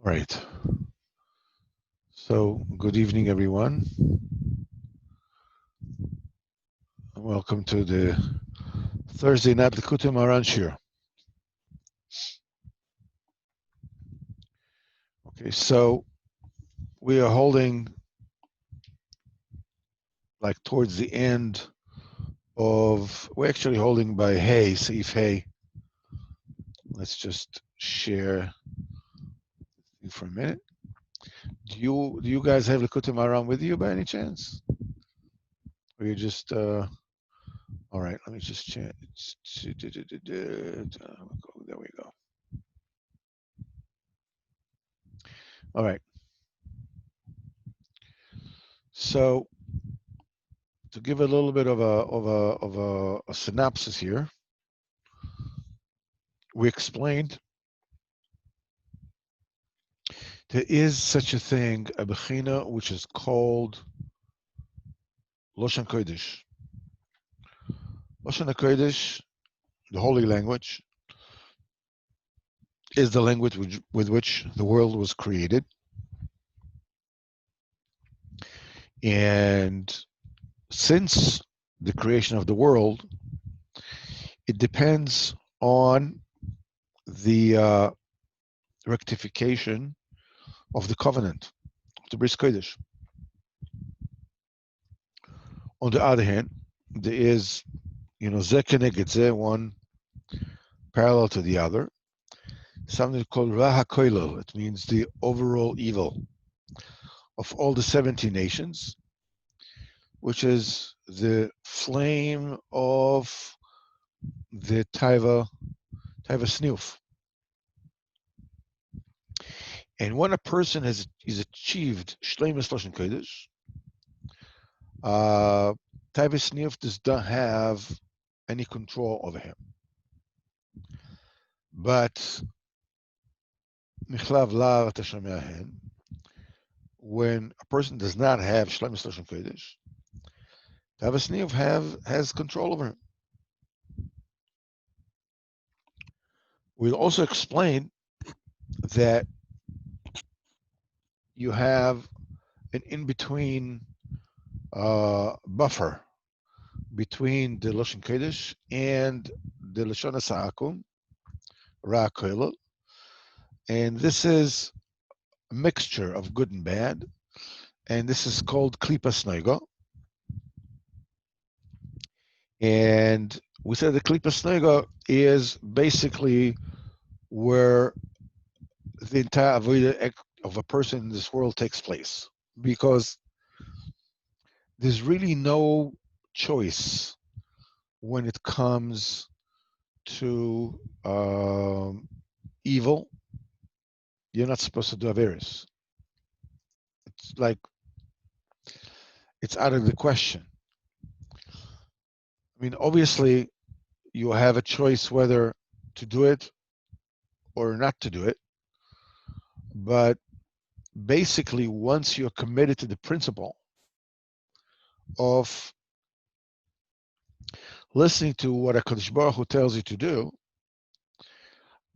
All right. So, good evening, everyone. Welcome to the Thursday night Likutei Moharan shir. Okay, so we are holding like towards the end of. We're actually holding by Hey, Seif Hey. Let's just share for a minute. Do you guys have Likutei Moharan with you by any chance? Or you just all right, let me just change. There we go. All right. So to give a little bit of a synopsis here, we explained there is such a thing, a bechina, which is called Loshan Kodesh. Loshan Kodesh, the holy language, is the language with which the world was created. And since the creation of the world, it depends on the rectification of the covenant, of the Bris Kodesh. On the other hand, there is, Zeh keneged Zeh, one parallel to the other, something called Ra HaKoilel. It means the overall evil of all the 70 nations, which is the flame of the Taiva Snuf. And when a person is achieved Shleimus Loshen Kodesh, Taiva Snuf does not have any control over him. But Michlav Lav Tashameahen, when a person does not have Shleimus Loshen Kodesh, Taiva Snuf has control over him. We'll also explain that you have an in-between buffer between the Loshen Kodesh and the Lashon HaSa'akum, Ra Koilel, and this is a mixture of good and bad, and this is called Klipas Noiga. And we said the Klipas Noiga is basically where the entire avodah of a person in this world takes place, because there's really no choice when it comes to evil. You're not supposed to do Averis. It's like, it's out of the question. I mean, obviously, you have a choice whether to do it or not to do it. But basically, once you're committed to the principle of listening to what HaKadosh Baruch Hu tells you to do,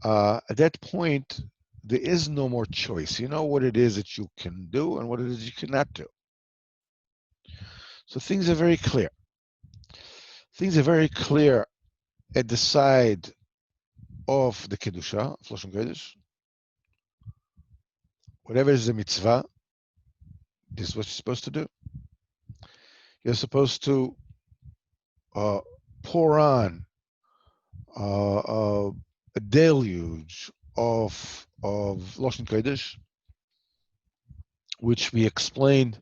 at that point, there is no more choice. You know what it is that you can do and what it is you cannot do. So things are very clear. Things are very clear at the side of the Kedusha, of Loshen Kodesh. Whatever is the mitzvah, this is what you're supposed to do. You're supposed to pour on a deluge of Loshen Kodesh, which we explained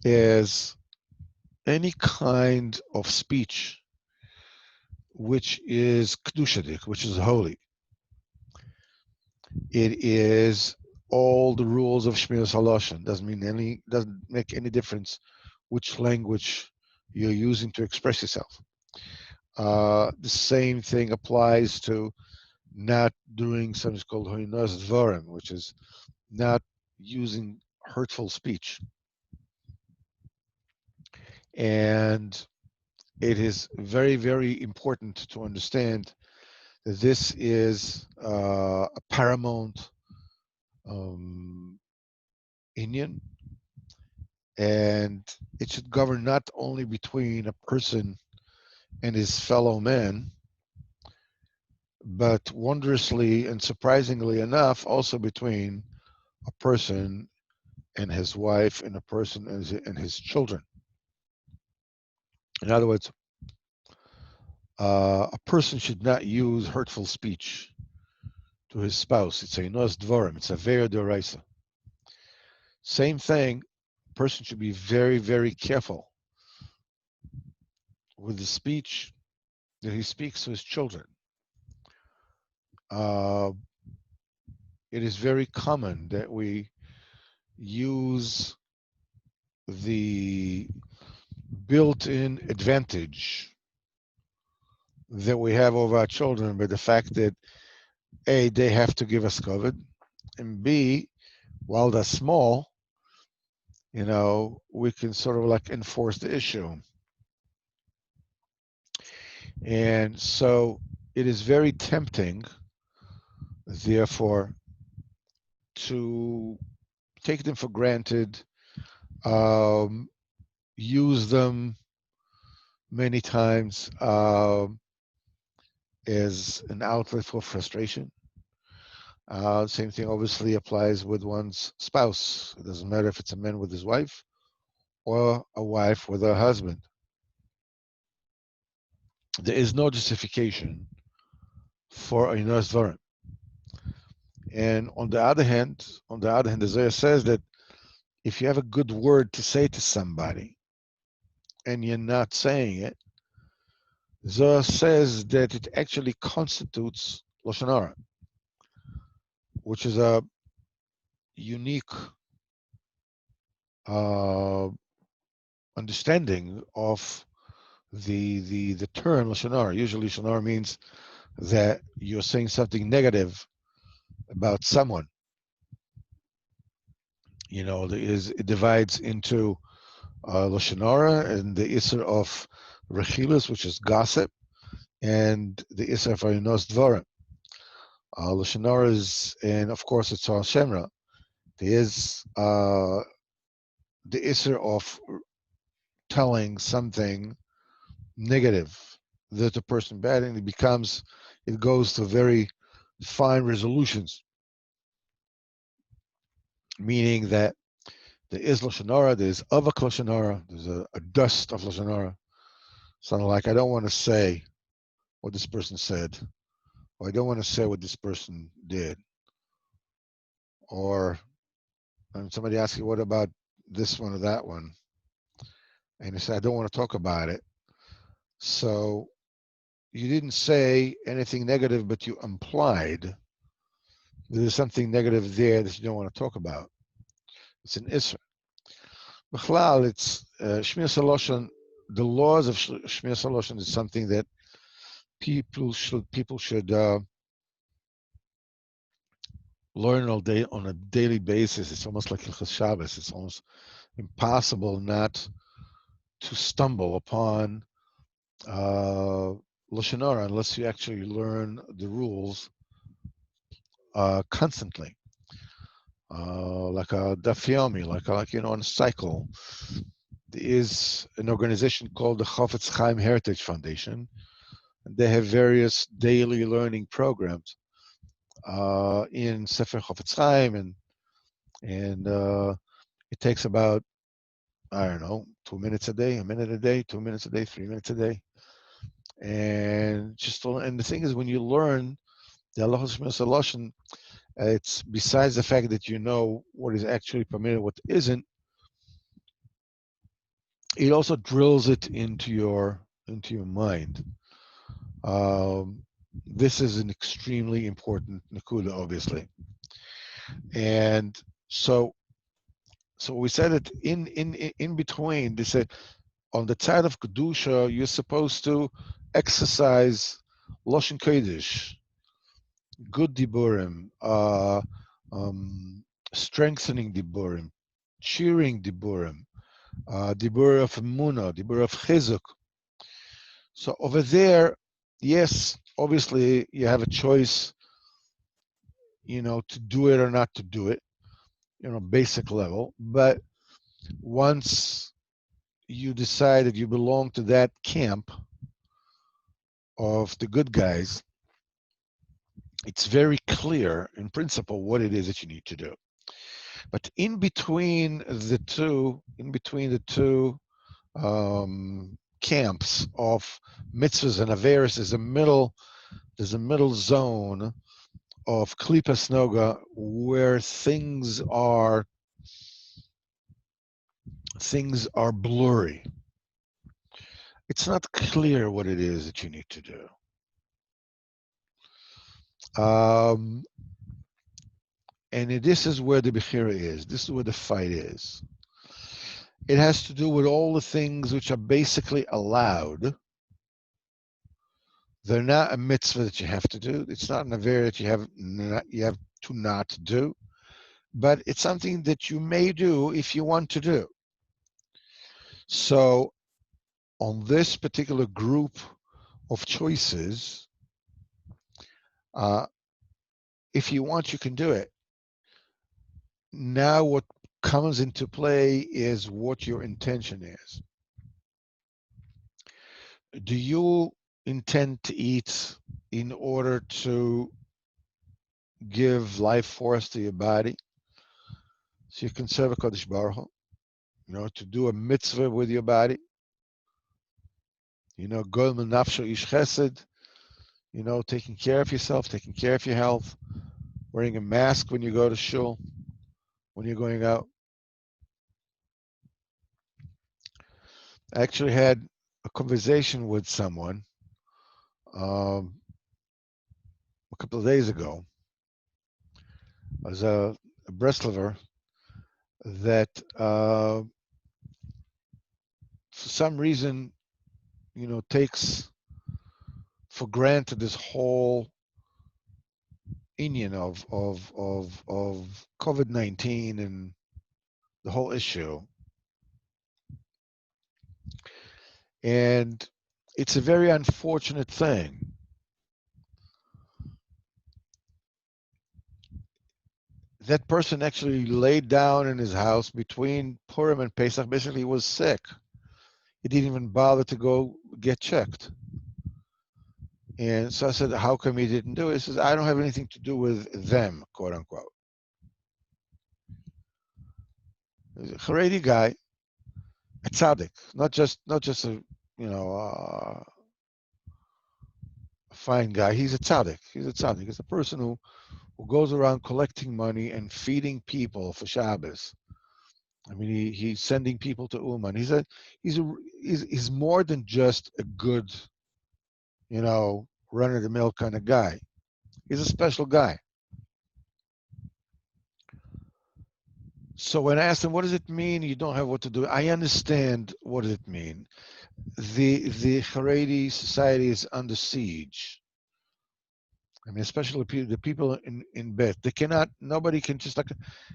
as any kind of speech which is kedushadik, which is holy. It is all the rules of Shmiras HaLashon. Doesn't make any difference which language you're using to express yourself. The same thing applies to not doing something called hoinos dvarim, which is not using hurtful speech. And it is very, very important to understand that this is a paramount Inyan, and it should govern not only between a person and his fellow man, but wondrously and surprisingly enough, also between a person and his wife and a person and his children. In other words, a person should not use hurtful speech to his spouse. It's a nos dvorim. It's a ve'er d'oraisa. Same thing. A person should be very, very careful with the speech that he speaks to his children. Uh, it is very common that we use the built-in advantage that we have over our children by the fact that A, they have to give us COVID, and B, while they're small, we can sort of like enforce the issue. And so it is very tempting, therefore, to take them for granted, use them many times as an outlet for frustration. Same thing obviously applies with one's spouse. It doesn't matter if it's a man with his wife or a wife with her husband. There is no justification for a nos dvarim. And on the other hand, the Zohar says that if you have a good word to say to somebody and you're not saying it, Zohar says that it actually constitutes lashon hara, which is a unique understanding of the term lashon hara. Usually, lashon hara means that you're saying something negative about someone. It divides into lashon hara and the isser of rechilus, which is gossip, and the isser of nos dvarim. Lashon hara is, and of course it's on Shemra. There is the isser of telling something negative that the person bad, and it goes to very fine resolutions, meaning that there is lashon hara, there is avak lashon hara, there's a dust of lashon hara. Something like, I don't want to say what this person said, or I don't want to say what this person did, or somebody asks you, what about this one or that one? And you say, I don't want to talk about it. So you didn't say anything negative, but you implied there's something negative there that you don't want to talk about. It's an isra. B'chlal, it's Shmiras HaLashon. The laws of Shmiras HaLashon is something that people should learn all day on a daily basis. It's almost like Hilchos Shabbos. It's almost impossible not to stumble upon lashon hara unless you actually learn the rules constantly, like a daf yomi, like on a cycle. There is an organization called the Chofetz Chaim Heritage Foundation, and they have various daily learning programs in Sefer Chofetz Chaim, and it takes about, I don't know, 2 minutes a day, a minute a day, 2 minutes a day, 3 minutes a day. And the thing is, when you learn the halachos Shmiras HaLashon, it's besides the fact that you know what is actually permitted, what isn't. It also drills it into your mind. This is an extremely important nakuda, obviously, and so we said it in between. They said on the side of kedusha, you're supposed to exercise lashon kodesh, good diburim, strengthening diburim, cheering diburim, dibur of emunah, dibur of chizuk. So over there, yes, obviously you have a choice to do it or not to do it, basic level. But once you decide that you belong to that camp of the good guys, it's very clear in principle what it is that you need to do. But in between the two camps of mitzvahs and averis, there's a middle zone of klipas noga where things are blurry. It's not clear what it is that you need to do. And this is where the bechira is. This is where the fight is. It has to do with all the things which are basically allowed. They're not a mitzvah that you have to do. It's not an aver that you have to not do. But it's something that you may do if you want to do. So on this particular group of choices, if you want, you can do it. Now what comes into play is what your intention is. Do you intend to eat in order to give life force to your body? So you can serve a Kodesh Baruch Hu, to do a mitzvah with your body. Gol nafsho ish chesed, taking care of yourself, taking care of your health, wearing a mask when you go to shul, when you're going out. I actually had a conversation with someone a couple of days ago. I was a Breslover that for some reason, takes for granted this whole inyan of COVID-19 and the whole issue. And it's a very unfortunate thing. That person actually laid down in his house between Purim and Pesach. Basically, he was sick. He didn't even bother to go get checked. And so I said, how come he didn't do it? He says, I don't have anything to do with them, quote unquote. He's a Haredi guy, a tzaddik, not just a a fine guy. He's a tzaddik. He's a tzaddik. He's a person who goes around collecting money and feeding people for Shabbos. I mean, he's sending people to Uman. He's more than just a good, run of the mill kind of guy. He's a special guy. So when I asked him, what does it mean you don't have what to do? I understand what does it mean. The Haredi society is under siege. I mean, especially the people in bed. Nobody can just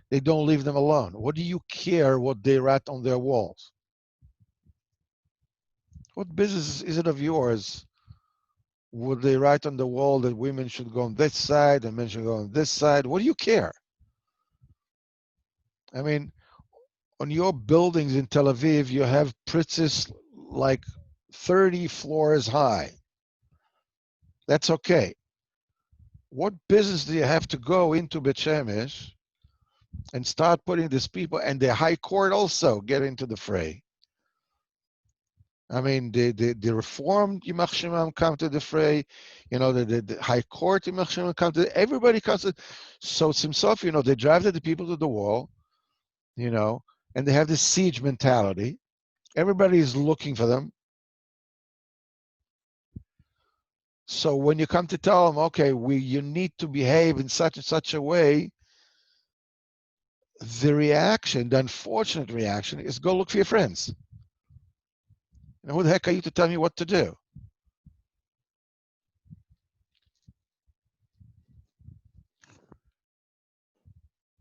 they don't leave them alone. What do you care what they write on their walls? What business is it of yours? Would they write on the wall that women should go on this side and men should go on this side? What do you care? I mean, on your buildings in Tel Aviv, you have pritzes like 30 floors high. That's okay. What business do you have to go into Bet Shemesh and start putting these people, and the high court also get into the fray? I mean, the Reformed Yimach Shemam come to the fray, the High Court Yimach Shemam come to, everybody comes to, so it's himself, they drive the people to the wall, and they have this siege mentality. Everybody is looking for them. So when you come to tell them, okay, you need to behave in such and such a way, the unfortunate reaction is go look for your friends. Who the heck are you to tell me what to do?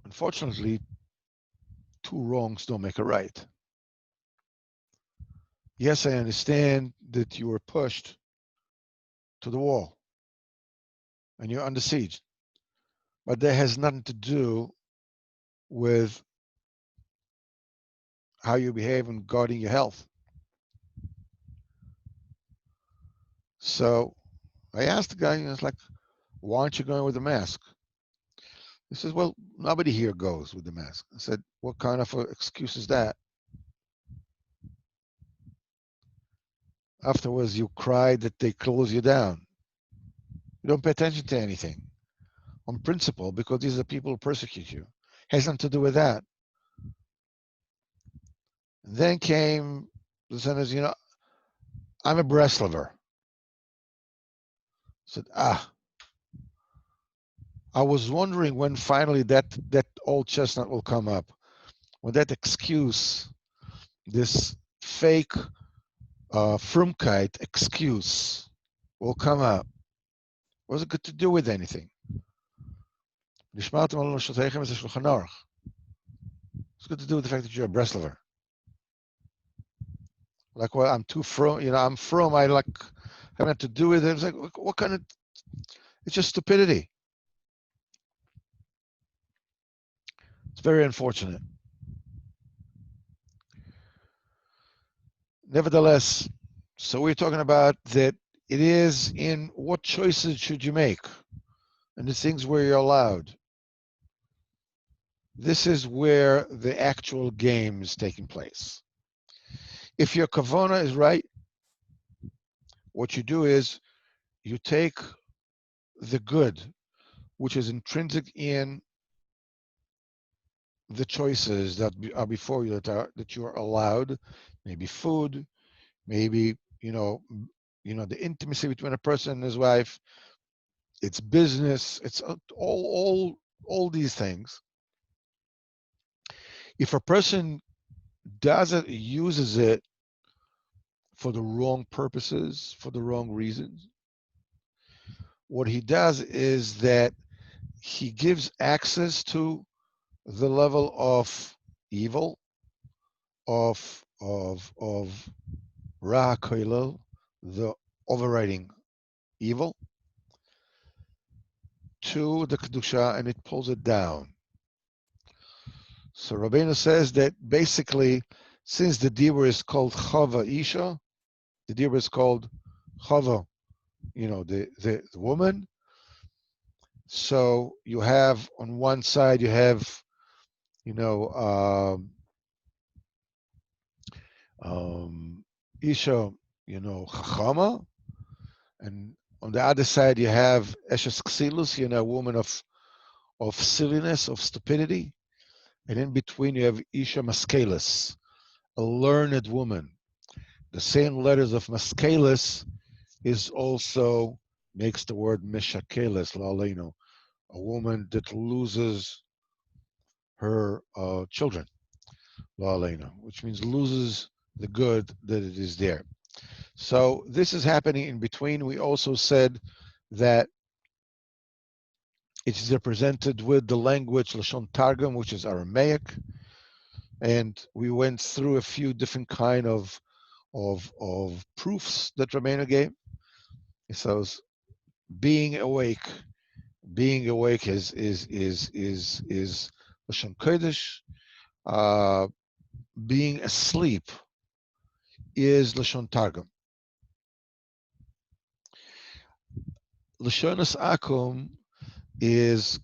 Unfortunately, two wrongs don't make a right. Yes, I understand that you were pushed to the wall and you're under siege. but that has nothing to do with how you behave in guarding your health. So I asked the guy, it's like, why aren't you going with a mask? He says, well, nobody here goes with the mask. I said, what kind of excuse is that? Afterwards, you cried that they close you down. You don't pay attention to anything on principle because these are people who persecute you. Has nothing to do with that. And then came the sentence, I'm a Breslover. I said, I was wondering when finally that old chestnut will come up. When that excuse, this fake Frumkeit excuse will come up. What's it got to do with anything? It's got to do with the fact that you're a Breslover. Like, well, I'm too from, I'm from, I like having to do with it. It's like, what kind of, it's just stupidity. It's very unfortunate. Nevertheless, so we're talking about that it is in what choices should you make and the things where you're allowed. This is where the actual game is taking place. If your kavana is right, what you do is you take the good, which is intrinsic in the choices that are before you that you are allowed, maybe food, maybe the intimacy between a person and his wife, it's business, it's all these things. If a person uses it for the wrong purposes, for the wrong reasons, what he does is that he gives access to the level of evil, of Ra Koilel, the overriding evil, to the Kedusha, and it pulls it down. So Rabbeinu says that basically, since the Dibur is called Chava Isha, the Dibur is called Chava, the woman. So you have on one side, you have, Isha, Chachama, and on the other side, you have Eshes Ksilus, a woman of silliness, of stupidity. And in between, you have Isha Maskelis, a learned woman. The same letters of Maskelis is also makes the word Mishakelis, Laleno, a woman that loses her children, Laleno, which means loses the good that it is there. So this is happening in between. We also said that it is represented with the language Lashon Targum, which is Aramaic, and we went through a few different kind of proofs that Rabbeinu gave. So being awake is Lashon Kodesh. Being asleep is Lashon Targum. Lashonas Akum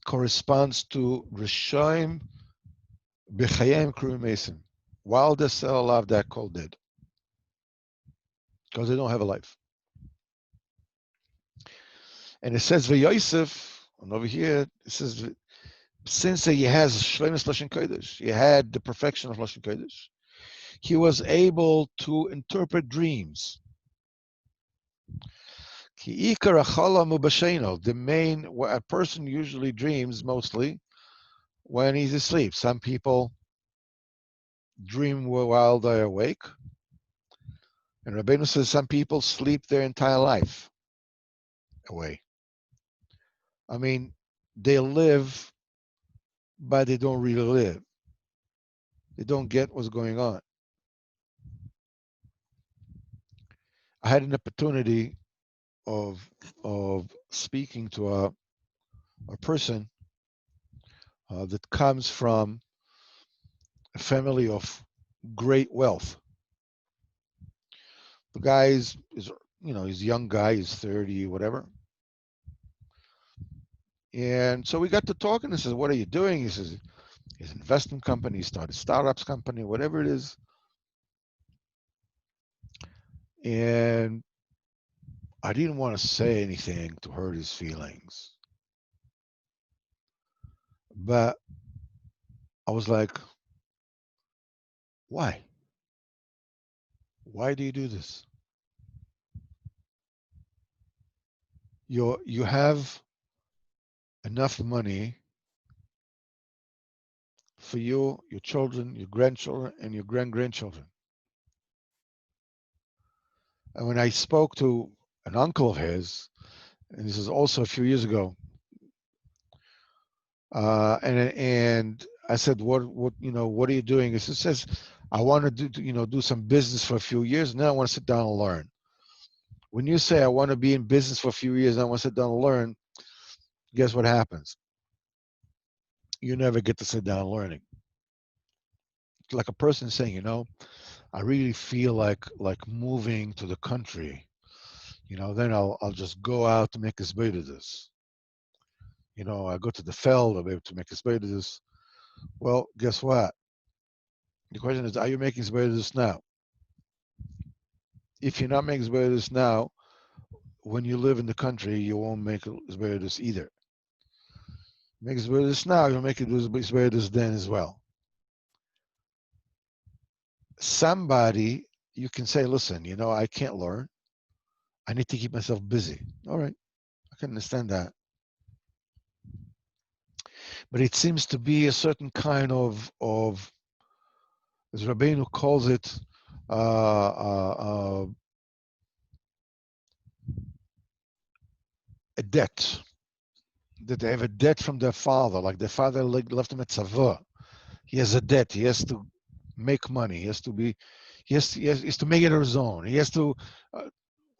corresponds to Rishoim B'chayim Kruim Mesim. While they're still alive, they're called dead because they don't have a life. And it says V'Yosef, and over here it says since he has Shlemus Lashon Kodesh, he had the perfection of Lashon Kodesh, he was able to interpret dreams. Ki ikar achalam ubasheno, a person usually dreams mostly when he's asleep. Some people dream while they're awake. And Rabbeinu says some people sleep their entire life away. I mean, they live, but they don't really live. They don't get what's going on. I had an opportunity of speaking to a person that comes from a family of great wealth. The guy he's a young guy, he's 30, whatever. And so we got to talking. He says, "What are you doing?" He says, "His investment company, he started startups company, whatever it is." And I didn't want to say anything to hurt his feelings, but I was like, "Why? Why do you do this? You have enough money for you, your children, your grandchildren, and your grand-grandchildren." And when I spoke to an uncle of his, and this is also a few years ago, and I said, what are you doing?" He says, "I want to do some business for a few years, and then I want to sit down and learn." When you say I want to be in business for a few years and I want to sit down and learn, guess what happens? You never get to sit down learning. It's like a person saying, "I really feel like moving to the country. Then I'll just go out to make a spade of this. I go to the feld, I'll be able to make a spade of this." Well, guess what? The question is, are you making spade of this now? If you're not making spade of this now, when you live in the country, you won't make spade of this either. Make spade of this now, you'll make it spade of this then as well. Somebody, you can say, "Listen, I can't learn. I need to keep myself busy." All right, I can understand that. But it seems to be a certain kind of as Rabbeinu calls it, a debt, that they have a debt from their father, like their father left him a tzavah. He has a debt. He has to make money. He has to be, he has to make it his own. He has to,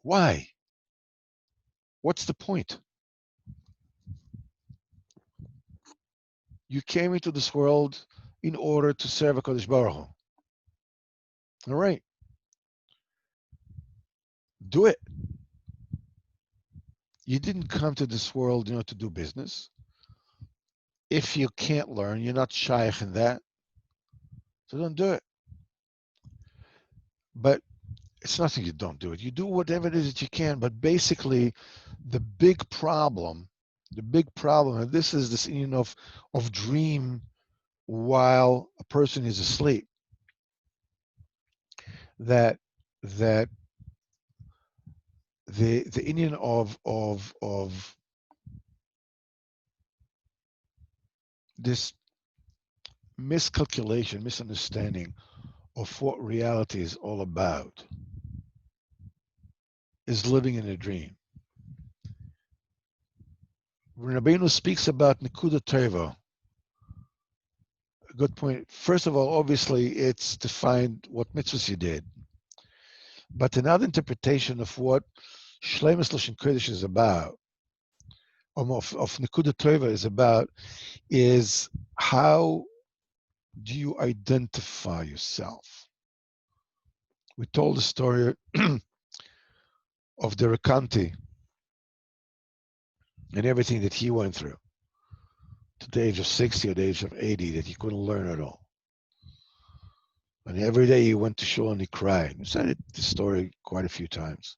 why? What's the point? You came into this world in order to serve a Kodesh Baruch Hu. All right, do it. You didn't come to this world, to do business. If you can't learn, you're not shaykh in that, so don't do it. But it's nothing you don't do it. You do whatever it is that you can. But basically, the big problem, and this is this of dream while a person is asleep. That that the Indian of this miscalculation, misunderstanding of what reality is all about is living in a dream. When Rabbeinu speaks about Nikuda Teva, a good point. First of all, obviously, it's to find what mitzvahs you did. But another interpretation of what Shleimus Lashon Kodesh is about, of Nikuda Teva is about, is how do you identify yourself? We told the story of the Rekanti and everything that he went through to the age of 60 or the age of 80, that he couldn't learn at all. And every day he went to shul and he cried. We said this story quite a few times.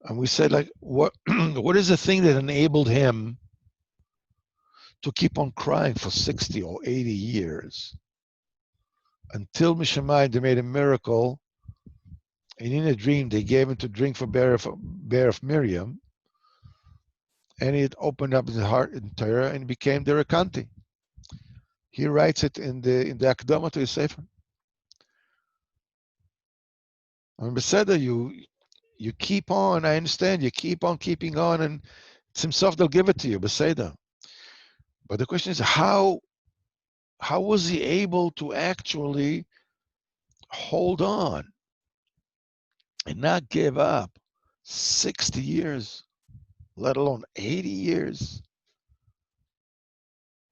And we said, like, what what is the thing that enabled him to keep on crying for 60 or 80 years until Mishamayim, they made a miracle, and in a dream they gave him to drink for bear of Miriam, and it opened up his heart in Torah and became the Rekanti. He writes it in the Akdama to his Sefer. I mean, Beseda, you keep on. I understand you keep on keeping on, and it's himself they'll give it to you, Beseda. But the question is, how was he able to actually hold on and not give up 60 years, let alone 80 years?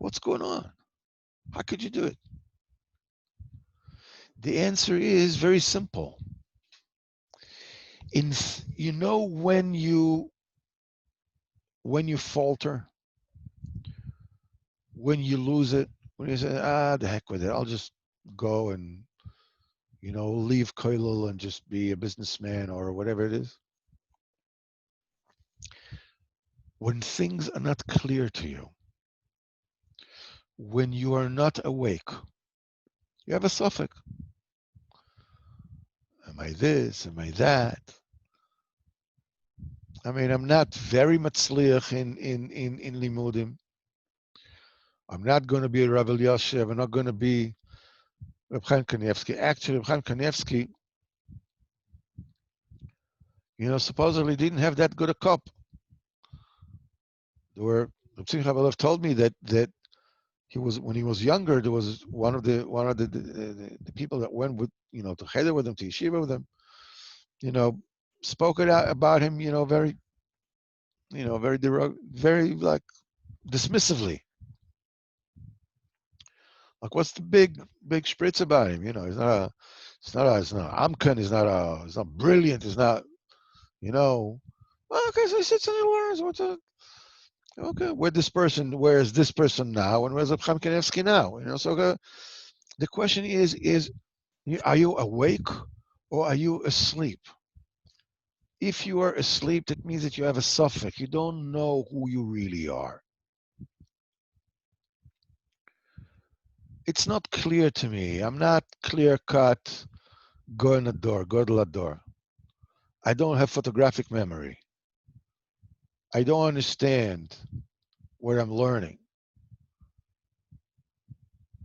What's going on? How could you do it? The answer is very simple. You know when you falter, when you lose it, when you say, the heck with it, I'll just go and leave Koilel and just be a businessman or whatever it is. When things are not clear to you, when you are not awake, you have a suffix. Am I this? Am I that? I mean, I'm not very matzliach in limudim. I'm not going to be a Rav Elyashiv. I'm not going to be Reb Chaim Kanievsky. Actually, Reb Chaim Kanievsky, supposedly didn't have that good a cup. Reb Simcha Balev told me that he was, when he was younger, there was one of the people that went with to cheder with him, to yeshiva with him, spoke it out about him, very very like dismissively. Like, what's the big spritz about him? He's not Amkan, he's not brilliant, he's not, well, okay, so he sits and he learns. Okay, where is this person now, and where's Chaim Kanievsky now? So the question is, are you awake or are you asleep? If you are asleep, that means that you have a suffix. You don't know who you really are. It's not clear to me. I'm not clear-cut, go to the door. I don't have photographic memory. I don't understand what I'm learning.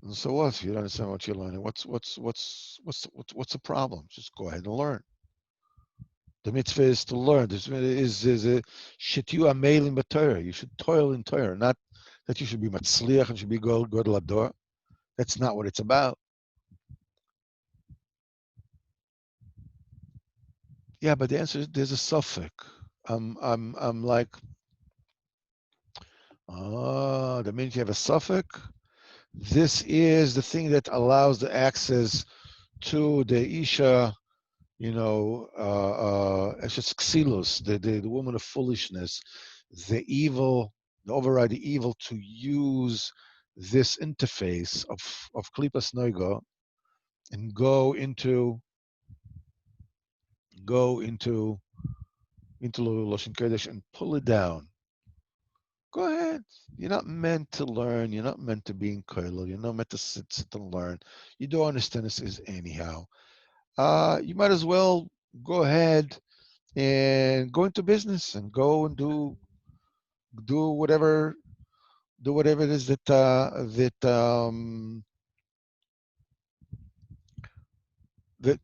And so what? If you don't understand what you're learning, what's the problem? Just go ahead and learn. The mitzvah is to learn. This is a shitiu amelim b'Torah. You should toil in Torah, not that you should be matzliach and should be go to the door. That's not what it's about. Yeah, but the answer is there's a suffix. I'm like, the minute you have a suffix, this is the thing that allows the access to the Isha, Eshes Xilus, the woman of foolishness, the evil, the overriding evil, to use this interface of Klipas Noiga and go into Loshen Kodesh and pull it down. Go ahead. You're not meant to learn. You're not meant to be in Koilel. You're not meant to sit and learn. You don't understand this is anyhow. You might as well go ahead and go into business and go and do whatever it is that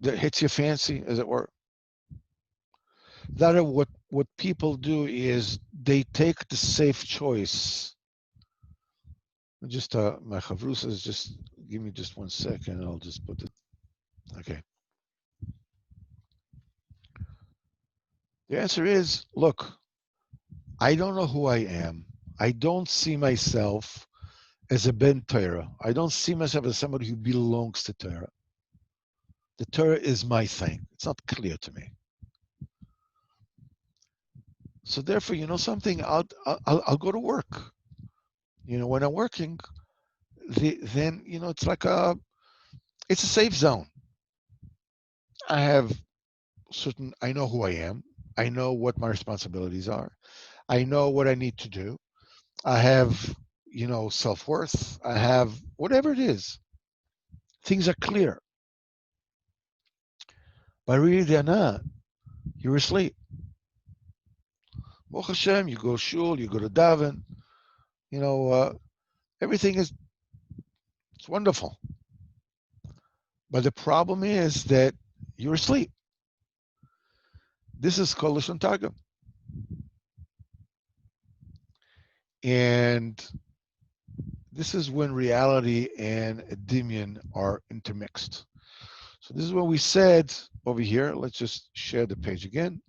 hits your fancy, as it were. That what people do is they take the safe choice. Just my chavrusa is just give me just 1 second. I'll just put it. Okay. The answer is, look, I don't know who I am. I don't see myself as a ben Torah. I don't see myself as somebody who belongs to Torah. The Torah is my thing. It's not clear to me. So therefore, something, I'll go to work. When I'm working, then it's like it's a safe zone. I know who I am. I know what my responsibilities are. I know what I need to do. I have, self-worth. I have whatever it is. Things are clear. But really, they're not. You're asleep. Baruch Hashem, you go shul, you go to daven. Everything it's wonderful. But the problem is that you're asleep. This is called Lashon Targum. And this is when reality and dimion are intermixed. So this is what we said over here. Let's just share the page again.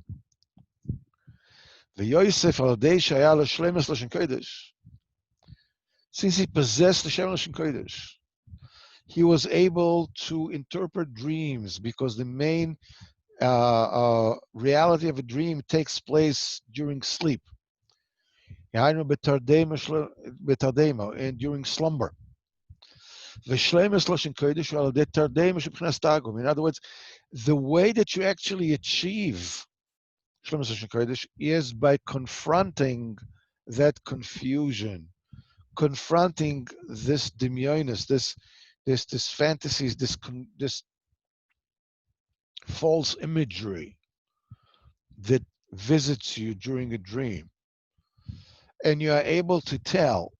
Since he possessed the Shem Lashon Kodesh, he was able to interpret dreams because the main reality of a dream takes place during sleep. And during slumber. In other words, the way that you actually achieve Shlemus Lashon Kodesh is by confronting that confusion, confronting this demionis, this fantasies, this false imagery that visits you during a dream, and you are able to tell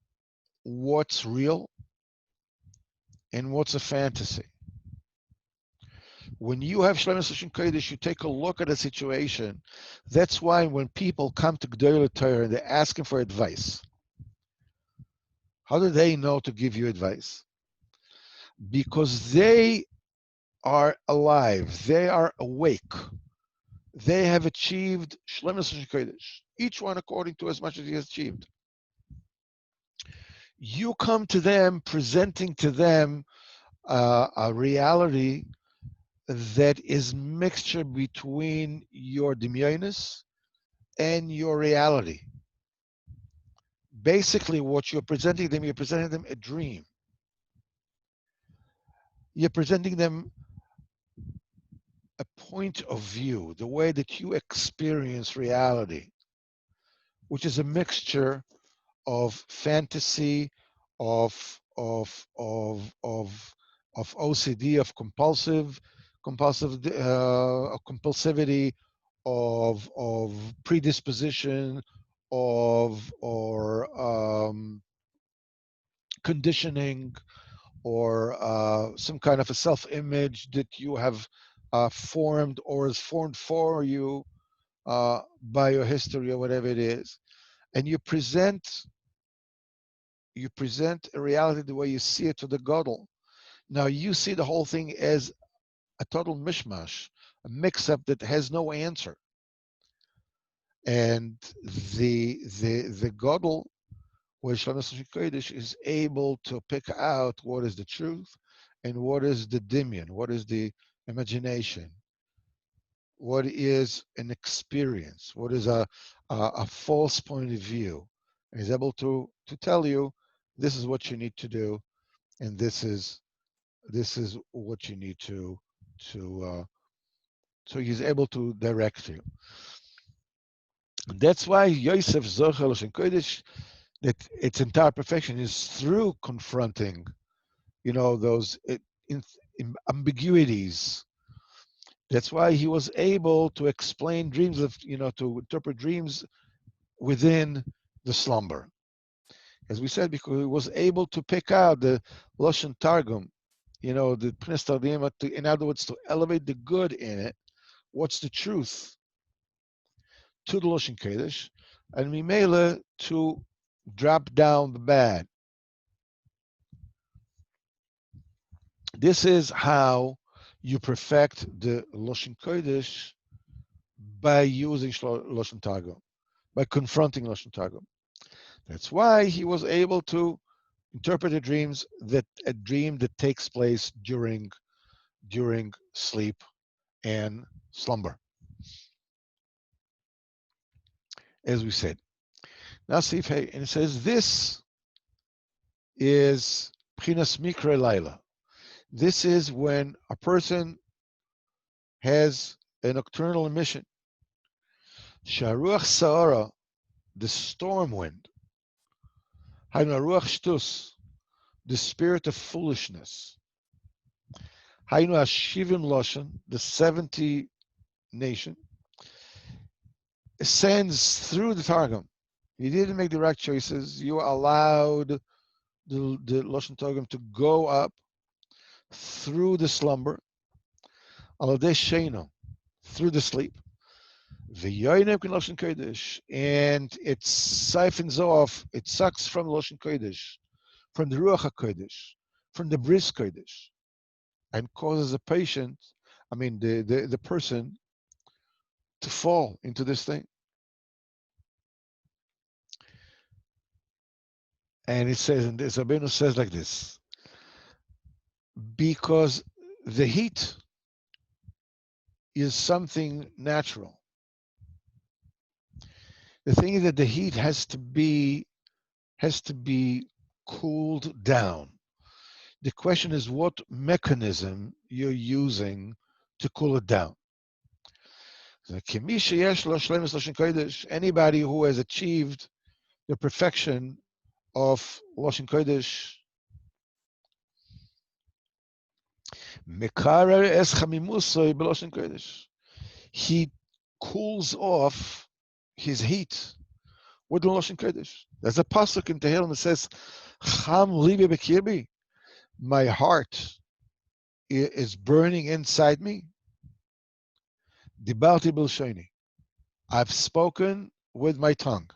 what's real and what's a fantasy. When you have Shlemus Lashon Kodesh, you take a look at a situation. That's why when people come to Gdolei Torah and they're asking for advice, how do they know to give you advice? Because they are alive, they are awake, they have achieved Shlemus Lashon Kodesh, each one according to as much as he has achieved. You come to them presenting to them a reality that is mixture between your demionis and your reality. Basically, what you're presenting them a dream. You're presenting them a point of view, the way that you experience reality, which is a mixture of fantasy, of OCD, of compulsivity, of predisposition, or conditioning, or some kind of a self-image that you have formed or is formed for you by your history or whatever it is, and you present a reality the way you see it to the Godel. Now you see the whole thing as a total mishmash, a mix-up that has no answer. And the Godel, where Shlemus Lashon Kodesh is able to pick out what is the truth and what is the dimion, what is the imagination, what is an experience, what is a false point of view, and he's able to tell you this is what you need to do, and this is what you need to so he's able to direct you. And that's why Yosef Zocher Lashon Kodesh, that its entire perfection is through confronting, those ambiguities. That's why he was able to explain dreams to interpret dreams within the slumber. As we said, because he was able to pick out the Lashon Targum, the Pnei Tardim, in other words, to elevate the good in it. What's the truth to the Lashon Kodesh, and Mimela to drop down the bad. This is how you perfect the Lashon Kodesh, by using Lashon Targum, by confronting Lashon Targum. That's why he was able to interpret a dream that takes place during sleep and slumber, as we said. Now see, and it says this is Pchinas Mikra Laila. This is when a person has a nocturnal emission. Sharuach Sa'ara, the storm wind. Hainu Ruach Shtus, the spirit of foolishness. Hainu Hashivim Loshen, the 70 nation, ascends through the Targum. You didn't make the right choices. You allowed the Loshen Targum to go up through the slumber, Aladei Sheino, through the sleep. V'yoinem kin Loshen Kodesh, and it siphons off, it sucks from Loshen Kodesh, from the Ruach HaKodesh, from the Bris Kodesh, and causes the person, to fall into this thing. And it says, and this Rabbeinu says like this, because the heat is something natural. The thing is that the heat has to be cooled down. The question is what mechanism you're using to cool it down. Anybody who has achieved the perfection of Loshen Kodesh, Mekarer es chamimusoi b'Loshen Kodesh. He cools off his heat with the Loshen Kodesh. There's a pasuk in Tehillim that says, Cham libe bekirbi. My heart is burning inside me. Dibarti b'lshoni. I've spoken with my tongue.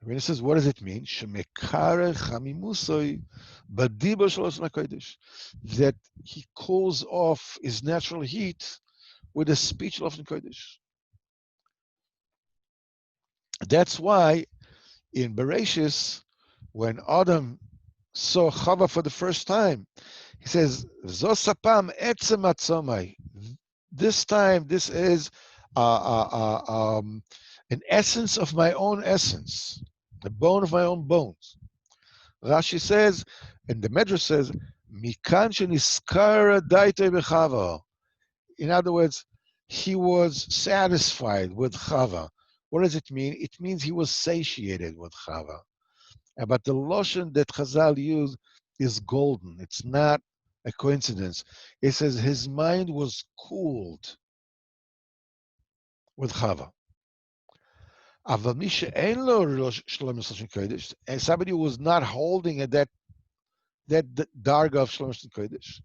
When it says, what does it mean? Shemekare chamimusoi b'dibo shel kodesh. That he cools off his natural heat with a speech of kodesh. That's why in Bereshis, when Adam saw Chava for the first time, he says, "Zosapam etzem atzomai." This time, this is an essence of my own essence, the bone of my own bones. Rashi says, and the Medrash says, "Mikan sheniskara daitei b'Chava." In other words, he was satisfied with Chava. What does it mean? It means he was satiated with Chava. But the lotion that Chazal used is golden. It's not a coincidence. It says his mind was cooled with Chava. And somebody who was not holding at that darga of Shlom Kodesh,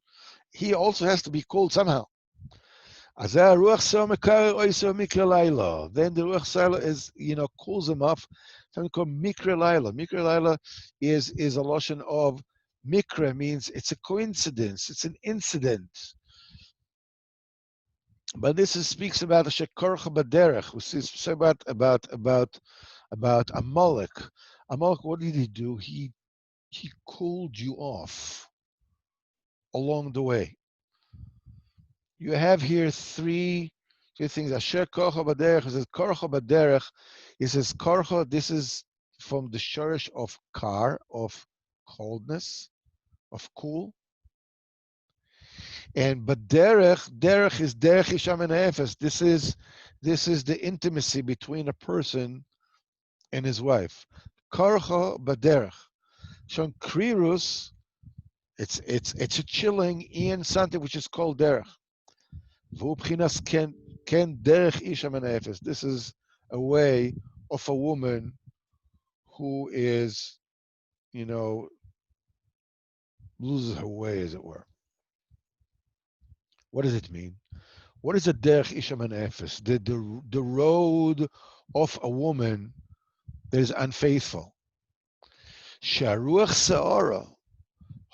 he also has to be cooled somehow. Then the Ruach Sela is, cools him off. Something called Mikra Laila. Mikra Laila is a lotion of Mikra, means it's a coincidence, it's an incident. But this speaks about a Shekorcha Baderech, which is about Amalek. Amalek, what did he do? He cooled you off along the way. You have here three things. Asher korcha baderech. It says korcha baderech. It says korcha. This is from the shorish of kar, of coldness, of cool. And baderech, derech is derech isham and efes. This is the intimacy between a person and his wife. Korcha baderech. Shon krirus. It's a chilling in something which is called derech. This is a way of a woman who is, loses her way, as it were. What does it mean? What is a derech isha menefes? The road of a woman that is unfaithful. Sharuach se'ara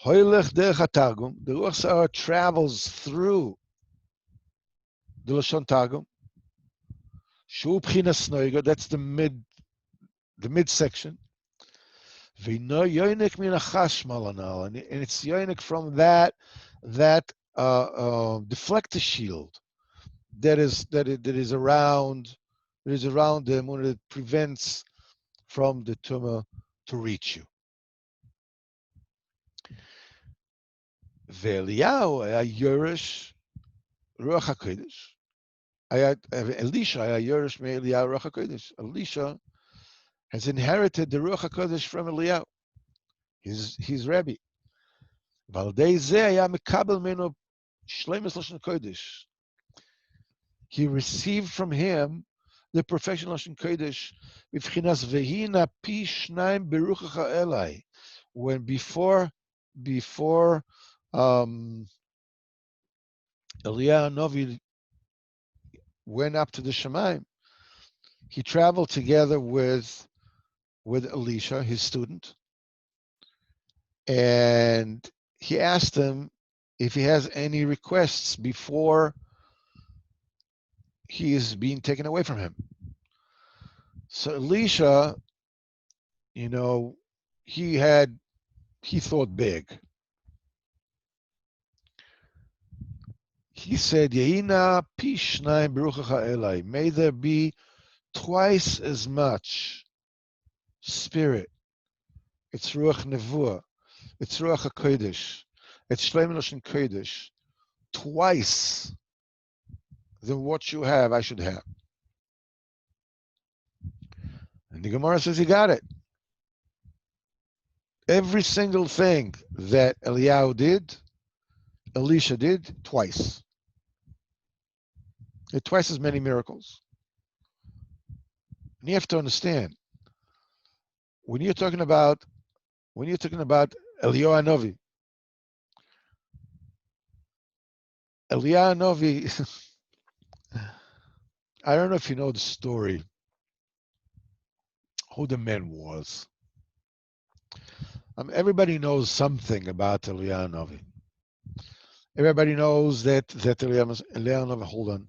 hoylech derech hatargum. The ruach se'ara travels through the Lashon Targum. Shu B'chinas Noiga, that's the midsection. V'ino yoinik min hachashmal anal, and it's yoinik from that deflector shield that is around them, when it prevents from the tumor to reach you. Ve'Eliyahu היה יורש רוח הקודש. Elisha היה יורש מאליהו רוח הקודש. Elisha has inherited the Ruach HaKodesh from Eliyahu, his Rebbe. He received from him the perfection of Lashon Kodesh, when before Eliyahu Novi went up to the Shemaim, he traveled together with Elisha, his student, and he asked him if he has any requests before he is being taken away from him. So Elisha, he thought big. He said, Yeina pishnai beruchacha elai. May there be twice as much spirit. It's ruach nevuah. It's ruach hakodesh. It's shleim loshen kodesh. Twice than what you have, I should have. And the Gemara says he got it. Every single thing that Eliyahu did, Elisha did twice. He had twice as many miracles. And you have to understand, when you're talking about Eliyahu Hanavi, Eliyahu Hanavi, I don't know if you know the story, who the man was. Everybody knows something about Eliyahu Hanavi. Everybody knows that Eliyahu Hanavi, hold on.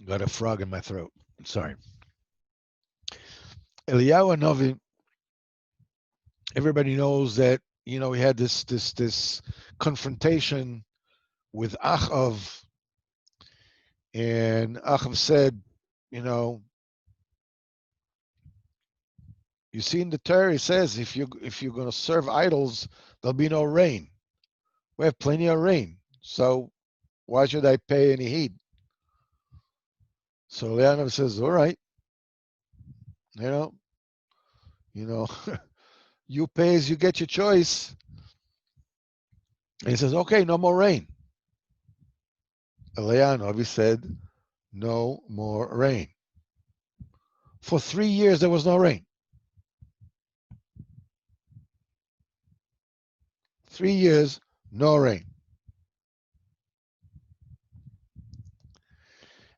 Got a frog in my throat. Sorry. Eliyahu Hanavi, everybody knows that, he had this confrontation with Achav, and Achav said, you see in the Torah, it says if you're going to serve idols, there'll be no rain. We have plenty of rain, so why should I pay any heed? So Leonov says, all right, you pay as you get your choice. And he says, okay, no more rain. Leonov said, no more rain. For 3 years, there was no rain. 3 years, no rain.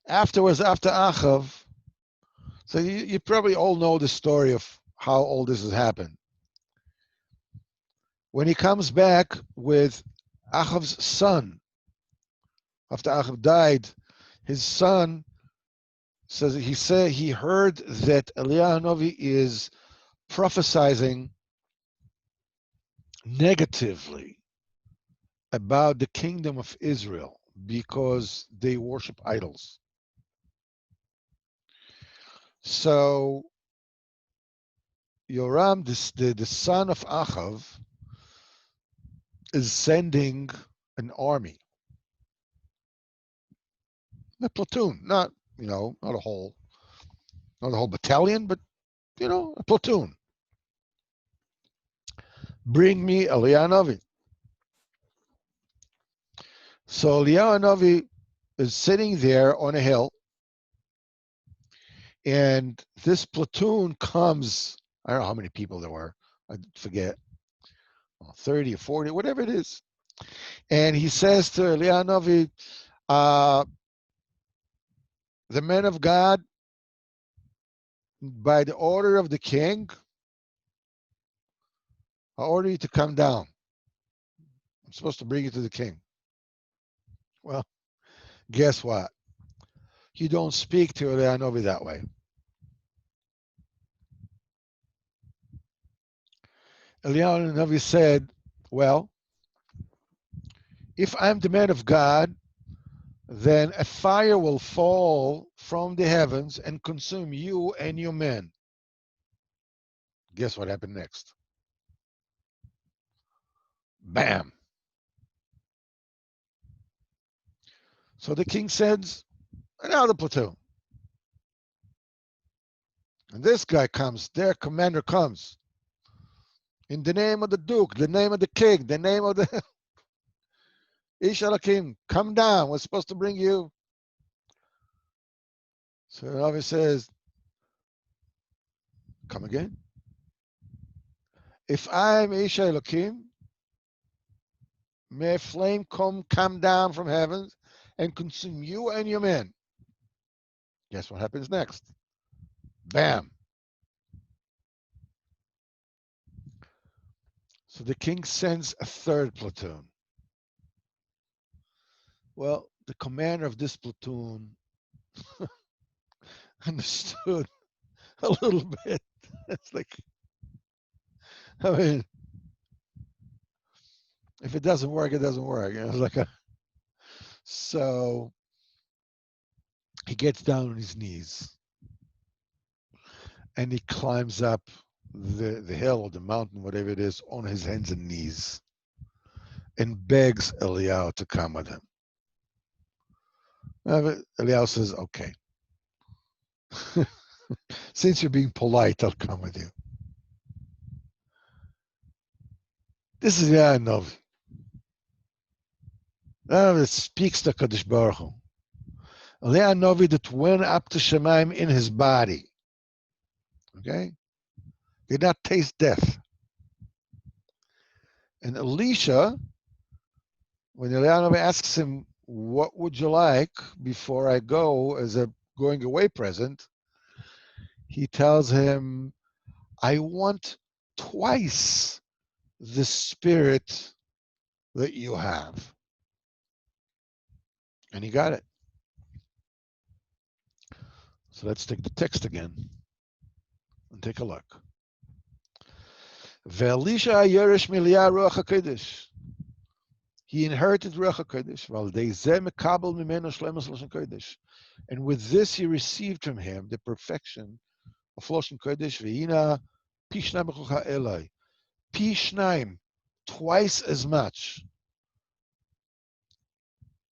Afterwards, after Achav, so you probably all know the story of how all this has happened. When he comes back with Achav's son, after Achav died, his son says he heard that Eliyahu Hanavi is prophesying negatively about the kingdom of Israel because they worship idols. So Yoram, the son of Achav, is sending an army, a platoon, not a whole battalion, but a platoon. Bring me Eliyahu Hanavi. So Eliyahu Hanavi is sitting there on a hill, and this platoon comes. I don't know how many people there were. I forget, 30 or 40, whatever it is. And he says to Eliyahu Hanavi, the men of God, by the order of the king, I order you to come down. I'm supposed to bring you to the king. Well, guess what? You don't speak to Eliyahu Hanavi that way. Eliyahu Hanavi said, well, if I'm the man of God, then a fire will fall from the heavens and consume you and your men. Guess what happened next? Bam. So the king sends another platoon. And this guy comes, their commander comes. In the name of the duke, the name of the king, the name of the Ish Alakim, come down. We're supposed to bring you. So Ravi says, come again. If I'm Ish Alakim, may a flame come down from heaven and consume you and your men. Guess what happens next? Bam. So the king sends a third platoon. Well, the commander of this platoon, understood a little bit. It's like, I mean, if it doesn't work, it doesn't work. It's like so he gets down on his knees and he climbs up the hill or the mountain, whatever it is, on his hands and knees and begs Eliyahu to come with him. Eliyahu says, okay. Since you're being polite, I'll come with you. This is Eliyahu Novi. It speaks to Kadosh Baruch Hu. Eliyahu Novi that went up to Shemaim in his body. Okay? Did not taste death. And Elisha, when Eliyahu Novi asks him, what would you like before I go as a going away present? He tells him, I want twice the spirit that you have. And he got it. So let's take the text again and take a look. Ve'elisha yeresh miliyah ruach hakodesh. He inherited ruach hakodesh. V'aldei mekabel mimenu shlemus lashon kodesh. And with this he received from him the perfection of lashon kodesh. Ve'ina pishnaim b'chucha elai. Pishnaim, twice as much.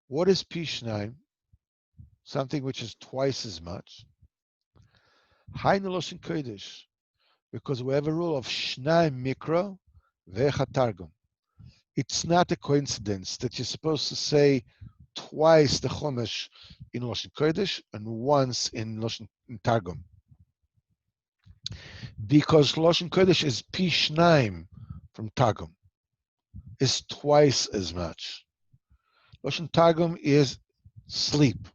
What is pishnaim? Something which is twice as much. Hainu lashon kodesh. Because we have a rule of Shnaim Mikra Ve'echad Targum. It's not a coincidence that you're supposed to say twice the Chumash in Lashon Kodesh and once in Lashon Targum. Because Lashon Kodesh is Pi Shnaim from Targum. It's twice as much. Lashon Targum is sleep.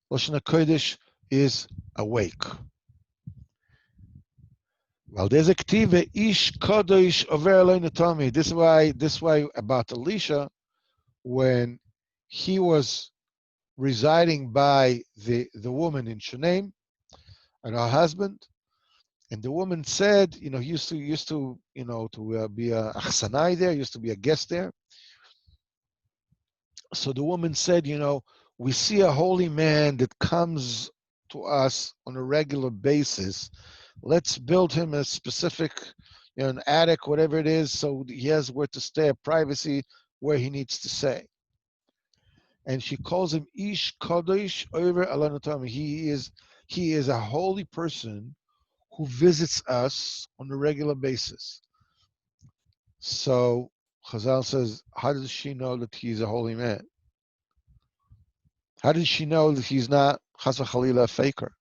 Lashon Kodesh is awake. This is why about Elisha, when he was residing by the woman in Shunem and her husband, and the woman said, he used to be a achsanai there, used to be a guest there. So the woman said, we see a holy man that comes to us on a regular basis. Let's build him a specific, an attic, whatever it is, so he has where to stay, a privacy where he needs to stay. And she calls him Ish Kodesh over Alanatam. He is a holy person who visits us on a regular basis. So Chazal says, how does she know that he's a holy man? How does she know that he's not Chas v'Chalila a faker?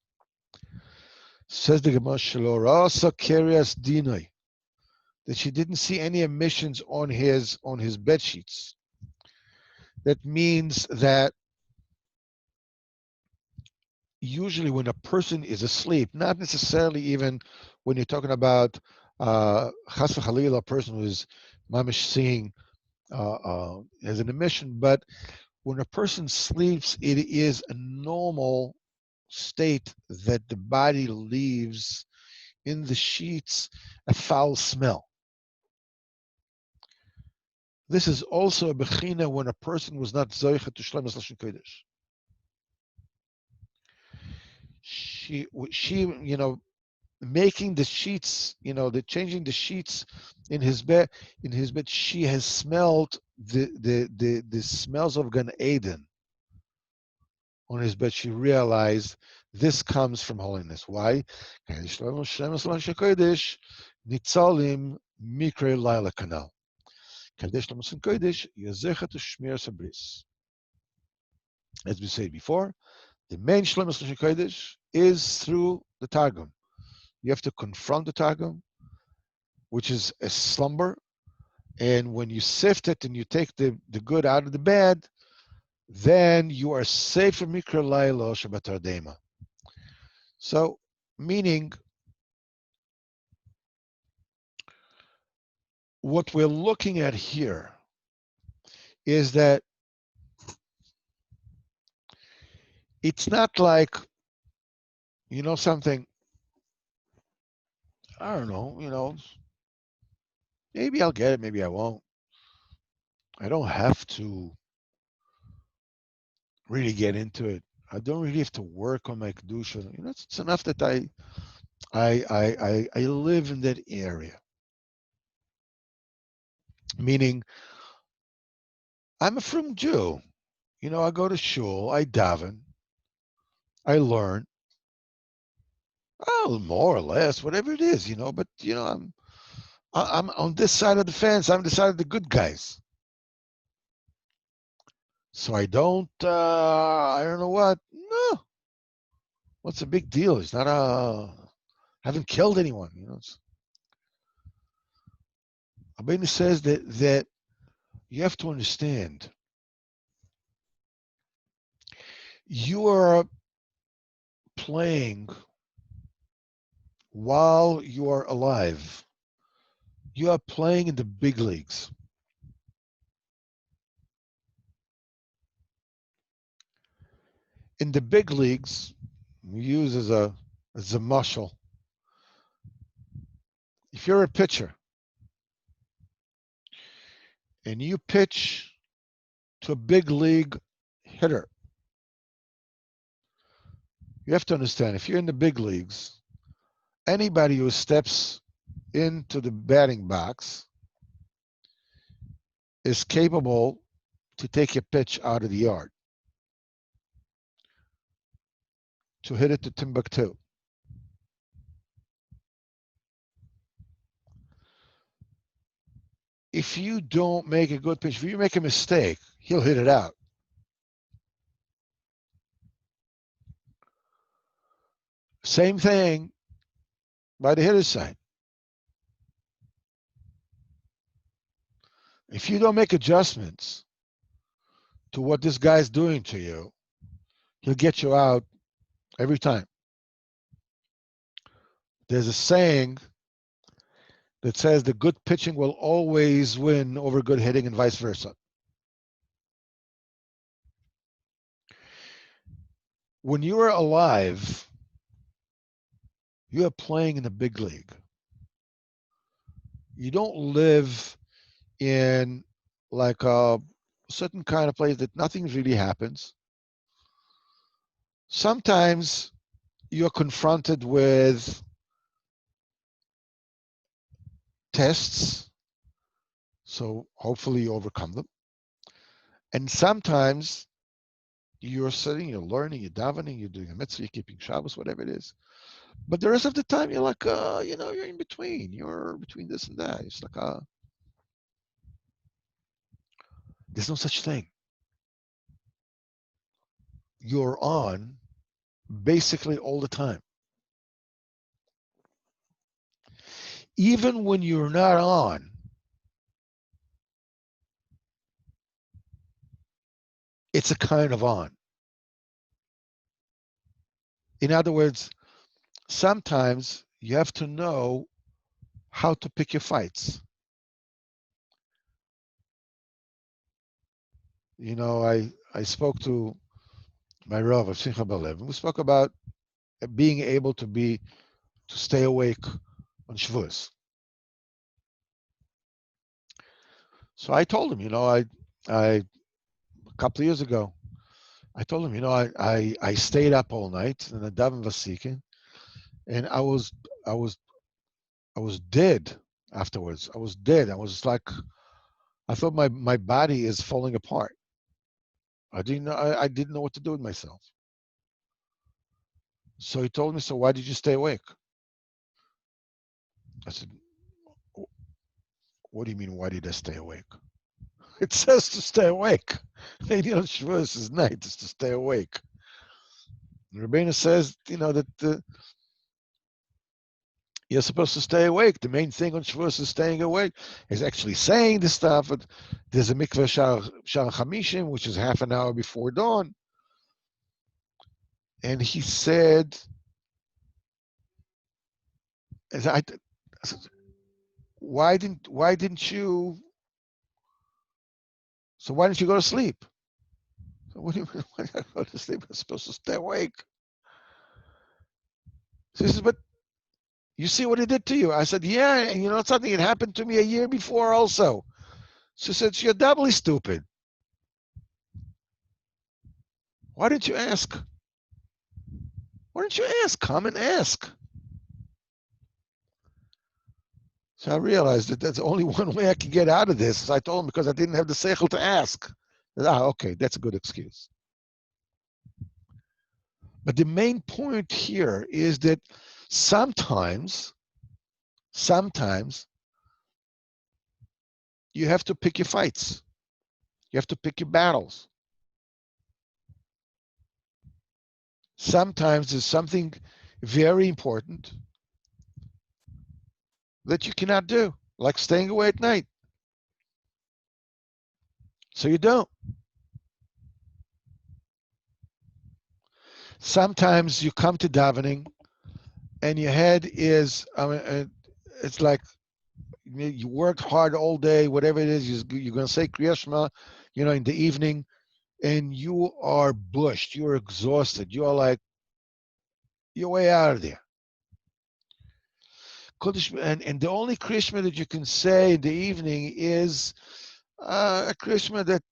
Says the Gemara Shalorasa Kerias Dinoi, that she didn't see any emissions on his bed sheets. That means that usually when a person is asleep, not necessarily even when you're talking about Chas v'Chalila, a person who is mamish seeing has an emission, but when a person sleeps, it is a normal state that the body leaves in the sheets a foul smell. This is also a bechina when a person was not zoicha to shlemus lashon kodesh. She, making the sheets, changing the sheets in his bed. She has smelled the smells of Gan Eden on his bed. She realized this comes from holiness. Why? Nitzalim mikre laila kanal. As we said before, the main Shlemus Lashon Kodesh is through the Targum. You have to confront the Targum, which is a slumber, and when you sift it and you take the good out of the bad, then you are safe from Mikra Laila Shabbat Ardema. So, meaning, what we're looking at here is that it's not like You know something? I don't know. Maybe I'll get it. Maybe I won't. I don't have to really get into it. I don't really have to work on my kedusha. It's enough that I live in that area. Meaning, I'm a frum Jew. I go to shul, I daven, I learn. Oh, more or less, whatever it is. But I'm on this side of the fence. I'm the side of the good guys. So I don't. I don't know what. No, what's the big deal? It's not a. Haven't killed anyone. Abeni says that you have to understand. You are playing while you are alive. You are playing in the big leagues. In the big leagues, we use as a muscle. If you're a pitcher and you pitch to a big league hitter, you have to understand if you're in the big leagues, anybody who steps into the batting box is capable to take a pitch out of the yard, to hit it to Timbuktu. If you don't make a good pitch, if you make a mistake, he'll hit it out. Same thing by the hitter's side. If you don't make adjustments to what this guy's doing to you, he'll get you out every time. There's a saying that says the good pitching will always win over good hitting and vice versa. When you are alive, you are playing in the big league. You don't live in like a certain kind of place that nothing really happens. Sometimes you're confronted with tests, so hopefully you overcome them. And sometimes you're sitting, you're learning, you're davening, you're doing a mitzvah, you're keeping Shabbos, whatever it is. But the rest of the time, you're like, you're in between. You're between this and that. It's like, there's no such thing. You're on basically all the time. Even when you're not on, it's a kind of on. In other words, sometimes you have to know how to pick your fights. I spoke to my Rav of Simcha Balev, and we spoke about being able to stay awake on Shavuos. So I told him, a couple of years ago, I told him, I stayed up all night and I davened vasikin, and I was dead afterwards. I was dead. I was like, I thought my body is falling apart. I didn't know what to do with myself. So he told me, so why did you stay awake? I said, what do you mean, why did I stay awake? It says to stay awake. Maybe on Shavuos is night, is to stay awake. Rabbeinu says, that you're supposed to stay awake. The main thing on Shavuos is staying awake. He's actually saying this stuff. But there's a mikveh shar chamishim, which is half an hour before dawn. And he said, I said, why didn't you? So why didn't you go to sleep? So what do you mean? Why did I go to sleep? I'm supposed to stay awake. She says, but you see what he did to you? I said, yeah, and you know something? It happened to me a year before also. She said, you're doubly stupid. Why didn't you ask? Why didn't you ask? Come and ask. So I realized that there's only one way I can get out of this. I told him because I didn't have the seichel to ask. Okay, that's a good excuse. But the main point here is that sometimes you have to pick your fights. You have to pick your battles. Sometimes there's something very important that you cannot do, like staying away at night. So you don't. Sometimes you come to davening and your head is, it's like you worked hard all day, whatever it is, you're going to say Kriya Shema, in the evening, and you are bushed, you're exhausted, you're like, you're way out of there. And the only Krishma that you can say in the evening is a Krishma that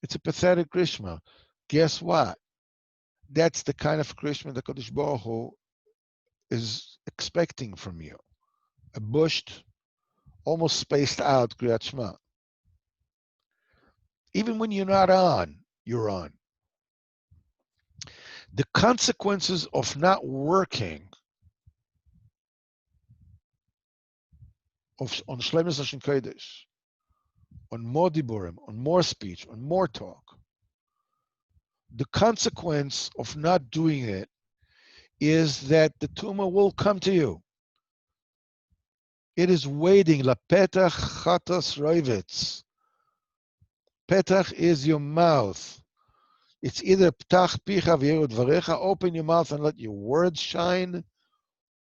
it's a pathetic Krishma. Guess what? That's the kind of Krishma that Kodesh Baruch Hu is expecting from you. A bushed, almost spaced out Kriyat Shema. Even when you're not on, you're on. The consequences of not working on Shlemus Hashem Kodesh, on more diburim, on more speech, on more talk, the consequence of not doing it is that the tumor will come to you. It is waiting. La petach chatas roivitz. Petach is your mouth. It's either ptach picha v'yeru dvarecha, open your mouth and let your words shine,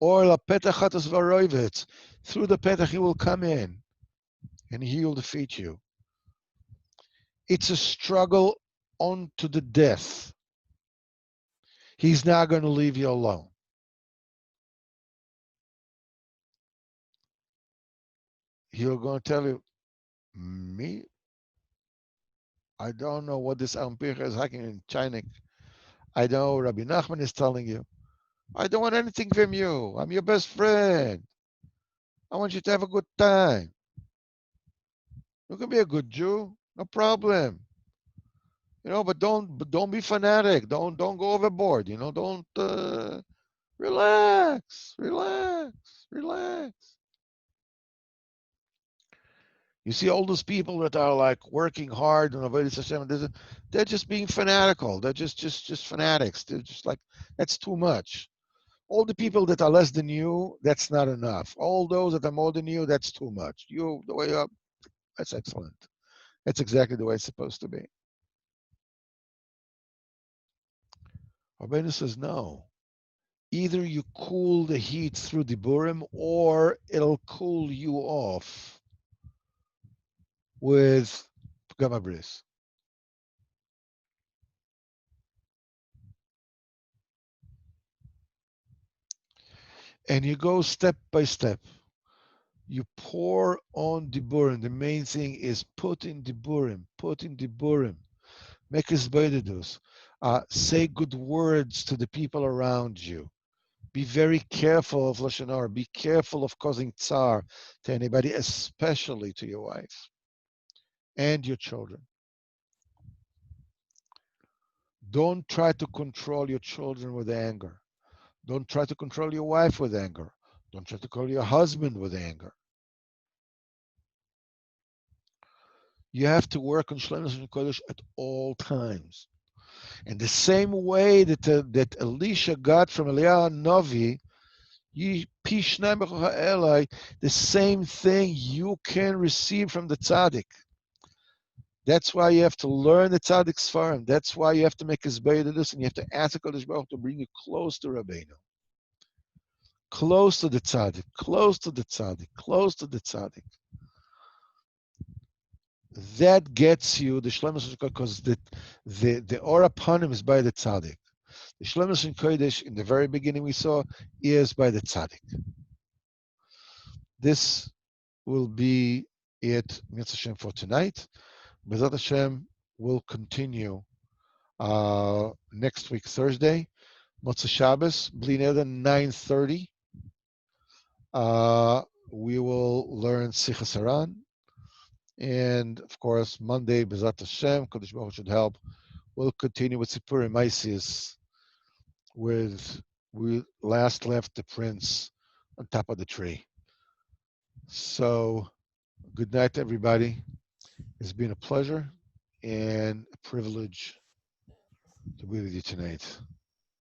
or la petach chatas v'roivitz. Through the petach he will come in, and he will defeat you. It's a struggle on to the death. He's not going to leave you alone. He's going to tell you, me? I don't know what this Ampir is hacking in China. I know Rabbi Nachman is telling you. I don't want anything from you. I'm your best friend. I want you to have a good time. You can be a good Jew, no problem. But don't be fanatic. Don't go overboard. Don't relax. You see all those people that are like working hard and Avodas Hashem, they're just being fanatical. They're just fanatics. They're just like, that's too much. All the people that are less than you, that's not enough. All those that are more than you, that's too much. You, the way up, that's excellent. That's exactly the way it's supposed to be. Rabbeinu says, no. Either you cool the heat through the burim, or it'll cool you off with Gamma Bris. And you go step by step. You pour on diburim. The main thing is put in diburim. Make hisbodedus. Say good words to the people around you. Be very careful of lashon hara. Be careful of causing tsar to anybody, especially to your wife and your children. Don't try to control your children with anger. Don't try to control your wife with anger. Don't try to control your husband with anger. You have to work on Shlemus and Kodesh at all times. And the same way that Elisha got from Eliyahu Novi, the same thing you can receive from the tzaddik. That's why you have to learn the tzaddik's farm. That's why you have to make his this, and you have to ask the Kodesh Baruch to bring you close to Rabbeinu. Close to the tzaddik, close to the tzaddik, close to the tzaddik. That gets you the shlemus, because the or upon him is by the tzaddik. The Shlemus and Kodesh in the very beginning we saw is by the tzaddik. This will be it, Mitzvah Hashem, for tonight. Bezat Hashem will continue next week, Thursday. Motzei Shabbos, Bli Neder, 9:30. We will learn Sichas Haran. And of course, Monday, Bezat Hashem, Kodesh Baruch Hu should help. We'll continue with Sipurim Maisis, with we last left the prince on top of the tree. So, good night, everybody. It's been a pleasure and a privilege to be with you tonight.